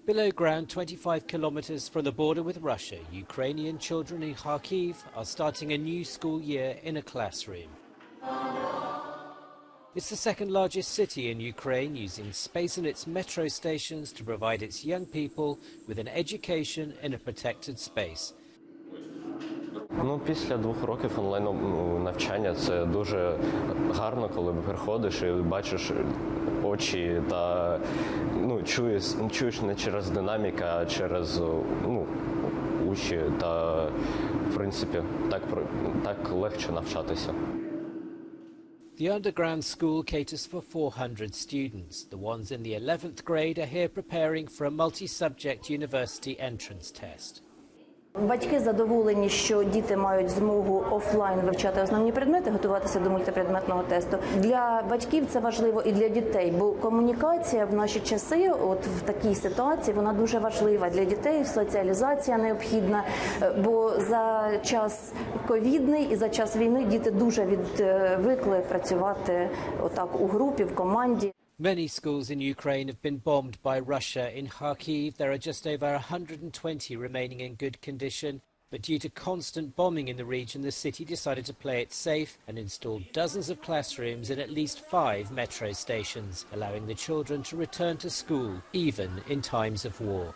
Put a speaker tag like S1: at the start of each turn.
S1: Below ground, 25 kilometers from the border with Russia, Ukrainian children in Kharkiv are starting a new school year in a classroom. It's the second largest city in Ukraine, using space in its metro stations to provide its young people with an education in a protected space.
S2: Після 2 років онлайн навчання це дуже гарно, коли приходиш і бачиш очі та чуєш не через динаміку, а через уші та, в принципі, так легше навчатися.
S1: The underground school caters for 400 students. The ones in the 11th grade are here preparing for a multi-subject university entrance test.
S3: Батьки задоволені, що діти мають змогу офлайн вивчати основні предмети, готуватися до мультипредметного тесту. Для батьків це важливо і для дітей, бо комунікація в наші часи, от в такій ситуації, вона дуже важлива для дітей, соціалізація необхідна, бо за час ковідний і за час війни діти дуже відвикли працювати отак у групі, в команді.
S1: Many schools in Ukraine have been bombed by Russia. In Kharkiv, there are just over 120 remaining in good condition. But due to constant bombing in the region, the city decided to play it safe and installed dozens of classrooms in at least 5 metro stations, allowing the children to return to school, even in times of war.